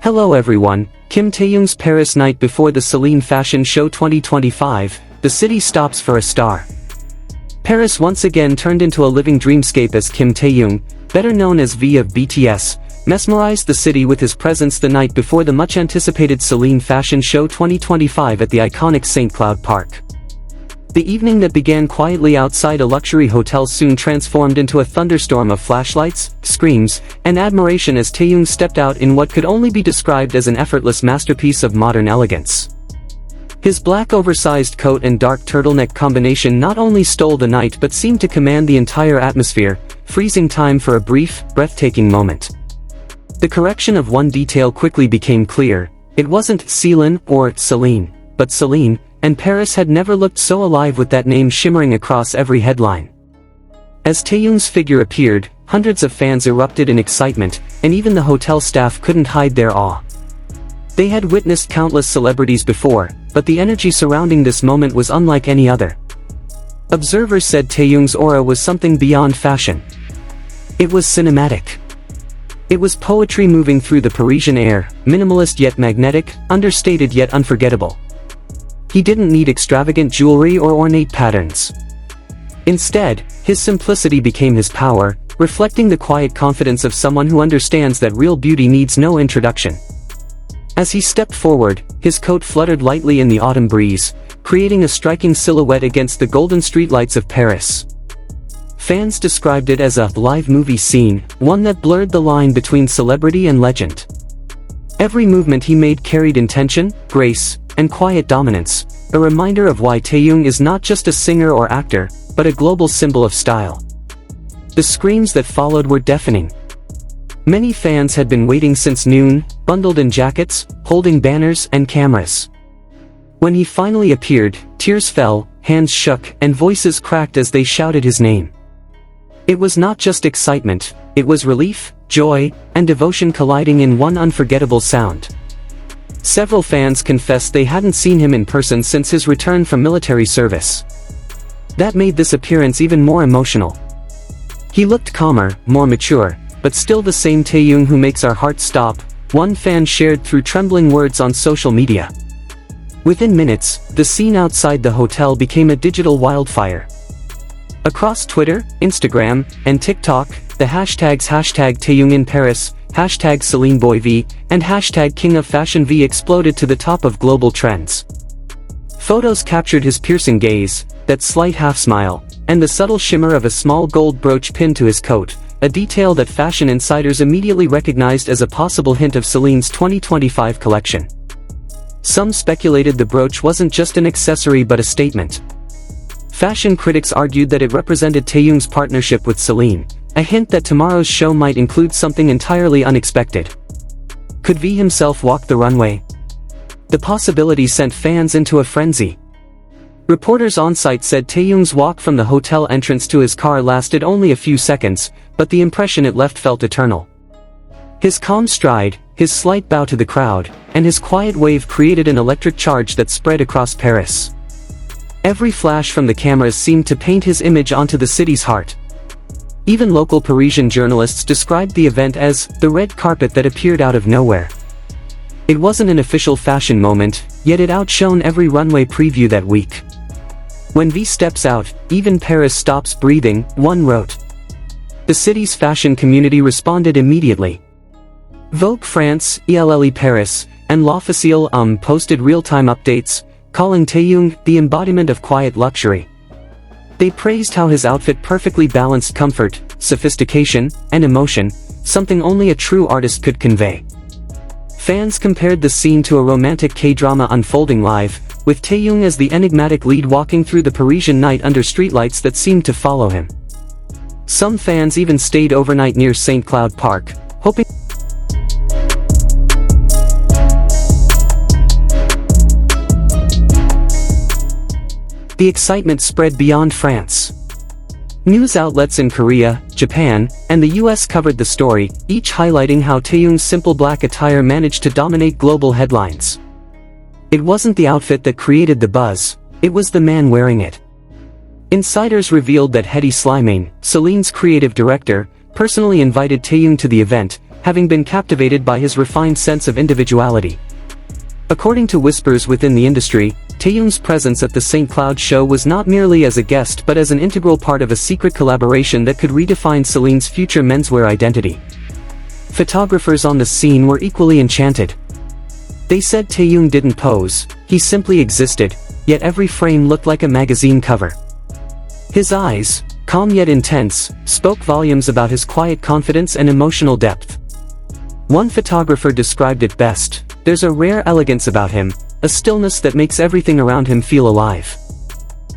Hello everyone, Kim Taehyung's Paris night before the Celine Fashion Show 2025, the city stops for a star. Paris once again turned into a living dreamscape as Kim Taehyung, better known as V of BTS, mesmerized the city with his presence the night before the much-anticipated Celine Fashion Show 2025 at the iconic St. Cloud Park. The evening that began quietly outside a luxury hotel soon transformed into a thunderstorm of flashlights, screams, and admiration as Taehyung stepped out in what could only be described as an effortless masterpiece of modern elegance. His black oversized coat and dark turtleneck combination not only stole the night but seemed to command the entire atmosphere, freezing time for a brief, breathtaking moment. The correction of one detail quickly became clear: it wasn't Celine or Celine, but Celine, and Paris had never looked so alive with that name shimmering across every headline. As Taehyung's figure appeared, hundreds of fans erupted in excitement, and even the hotel staff couldn't hide their awe. They had witnessed countless celebrities before, but the energy surrounding this moment was unlike any other. Observers said Taehyung's aura was something beyond fashion. It was cinematic. It was poetry moving through the Parisian air, minimalist yet magnetic, understated yet unforgettable. He didn't need extravagant jewelry or ornate patterns. Instead, his simplicity became his power, reflecting the quiet confidence of someone who understands that real beauty needs no introduction. As he stepped forward, his coat fluttered lightly in the autumn breeze, creating a striking silhouette against the golden streetlights of Paris. Fans described it as a live movie scene, one that blurred the line between celebrity and legend. Every movement he made carried intention, grace, and quiet dominance, a reminder of why Taehyung is not just a singer or actor, but a global symbol of style. The screams that followed were deafening. Many fans had been waiting since noon, bundled in jackets, holding banners and cameras. When he finally appeared, tears fell, hands shook, and voices cracked as they shouted his name. It was not just excitement, it was relief, joy, and devotion colliding in one unforgettable sound. Several fans confessed they hadn't seen him in person since his return from military service. That made this appearance even more emotional. He looked calmer, more mature, but still the same Taehyung who makes our hearts stop, one fan shared through trembling words on social media. Within minutes, the scene outside the hotel became a digital wildfire. Across Twitter, Instagram, and TikTok, the hashtags #TaehyungInParis, #CelineBoyV, and #KingOfFashionV exploded to the top of global trends. Photos captured his piercing gaze, that slight half-smile, and the subtle shimmer of a small gold brooch pinned to his coat, a detail that fashion insiders immediately recognized as a possible hint of Celine's 2025 collection. Some speculated the brooch wasn't just an accessory but a statement. Fashion critics argued that it represented Taehyung's partnership with Celine, a hint that tomorrow's show might include something entirely unexpected. Could V himself walk the runway? The possibility sent fans into a frenzy. Reporters on-site said Taehyung's walk from the hotel entrance to his car lasted only a few seconds, but the impression it left felt eternal. His calm stride, his slight bow to the crowd, and his quiet wave created an electric charge that spread across Paris. Every flash from the cameras seemed to paint his image onto the city's heart. Even local Parisian journalists described the event as the red carpet that appeared out of nowhere. It wasn't an official fashion moment, yet it outshone every runway preview that week. When V steps out, even Paris stops breathing, one wrote. The city's fashion community responded immediately. Vogue France, Elle Paris, and L'Officiel posted real-time updates, calling Taehyung the embodiment of quiet luxury. They praised how his outfit perfectly balanced comfort, sophistication, and emotion, something only a true artist could convey. Fans compared the scene to a romantic K-drama unfolding live, with Taehyung as the enigmatic lead walking through the Parisian night under streetlights that seemed to follow him. Some fans even stayed overnight near St. Cloud Park, hoping the excitement spread beyond France. News outlets in Korea, Japan, and the US covered the story, each highlighting how Taehyung's simple black attire managed to dominate global headlines. It wasn't the outfit that created the buzz, it was the man wearing it. Insiders revealed that Hedi Slimane, Celine's creative director, personally invited Taehyung to the event, having been captivated by his refined sense of individuality. According to whispers within the industry, Taehyung's presence at the St. Cloud show was not merely as a guest but as an integral part of a secret collaboration that could redefine Celine's future menswear identity. Photographers on the scene were equally enchanted. They said Taehyung didn't pose, he simply existed, yet every frame looked like a magazine cover. His eyes, calm yet intense, spoke volumes about his quiet confidence and emotional depth. One photographer described it best: "There's a rare elegance about him, a stillness that makes everything around him feel alive."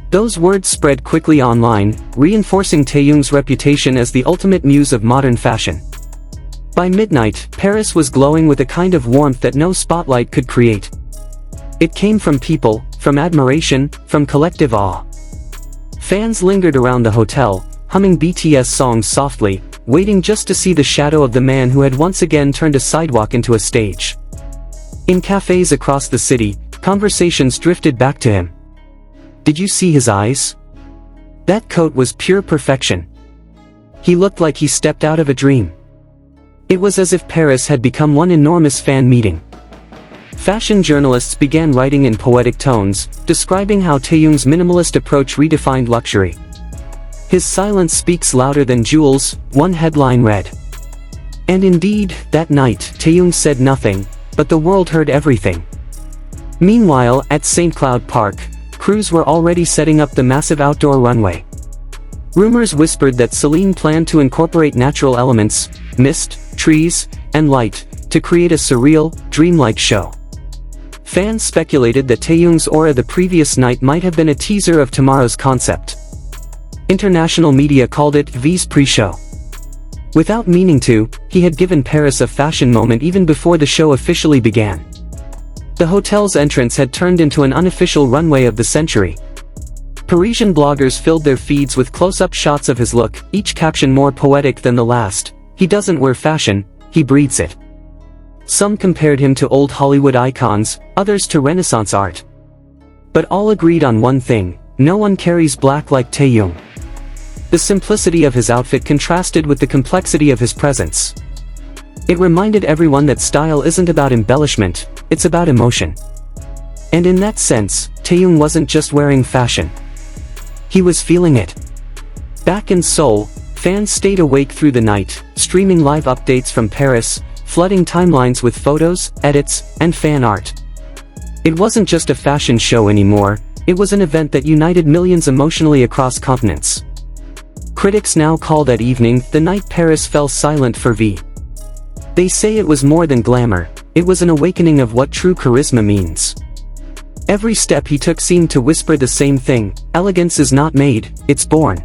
Those words spread quickly online, reinforcing Taehyung's reputation as the ultimate muse of modern fashion. By midnight, Paris was glowing with a kind of warmth that no spotlight could create. It came from people, from admiration, from collective awe. Fans lingered around the hotel, humming BTS songs softly, waiting just to see the shadow of the man who had once again turned a sidewalk into a stage. In cafes across the city, conversations drifted back to him. "Did you see his eyes? That coat was pure perfection. He looked like he stepped out of a dream." It was as if Paris had become one enormous fan meeting. Fashion journalists began writing in poetic tones, describing how Taehyung's minimalist approach redefined luxury. "His silence speaks louder than jewels," one headline read. And indeed, that night, Taehyung said nothing, but the world heard everything. Meanwhile, at St. Cloud Park, crews were already setting up the massive outdoor runway. Rumors whispered that Celine planned to incorporate natural elements, mist, trees, and light, to create a surreal, dreamlike show. Fans speculated that Taehyung's aura the previous night might have been a teaser of tomorrow's concept. International media called it V's pre-show. Without meaning to, he had given Paris a fashion moment even before the show officially began. The hotel's entrance had turned into an unofficial runway of the century. Parisian bloggers filled their feeds with close-up shots of his look, each caption more poetic than the last: "He doesn't wear fashion, he breathes it." Some compared him to old Hollywood icons, others to Renaissance art. But all agreed on one thing: no one carries black like Taehyung. The simplicity of his outfit contrasted with the complexity of his presence. It reminded everyone that style isn't about embellishment, it's about emotion. And in that sense, Taehyung wasn't just wearing fashion. He was feeling it. Back in Seoul, fans stayed awake through the night, streaming live updates from Paris, flooding timelines with photos, edits, and fan art. It wasn't just a fashion show anymore, it was an event that united millions emotionally across continents. Critics now call that evening the night Paris fell silent for V. They say it was more than glamour, it was an awakening of what true charisma means. Every step he took seemed to whisper the same thing: elegance is not made, it's born.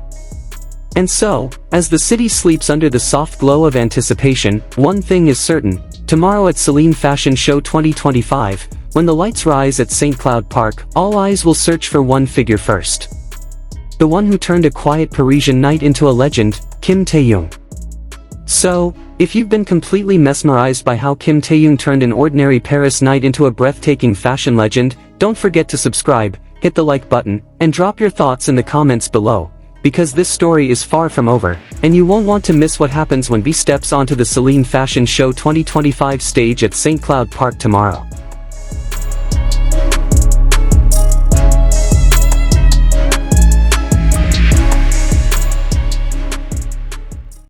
And so, as the city sleeps under the soft glow of anticipation, one thing is certain: tomorrow at Celine Fashion Show 2025, when the lights rise at St. Cloud Park, all eyes will search for one figure first. The one who turned a quiet Parisian night into a legend, Kim Taehyung. So, if you've been completely mesmerized by how Kim Taehyung turned an ordinary Paris night into a breathtaking fashion legend, don't forget to subscribe, hit the like button, and drop your thoughts in the comments below, because this story is far from over, and you won't want to miss what happens when V steps onto the Celine Fashion Show 2025 stage at St. Cloud Park tomorrow.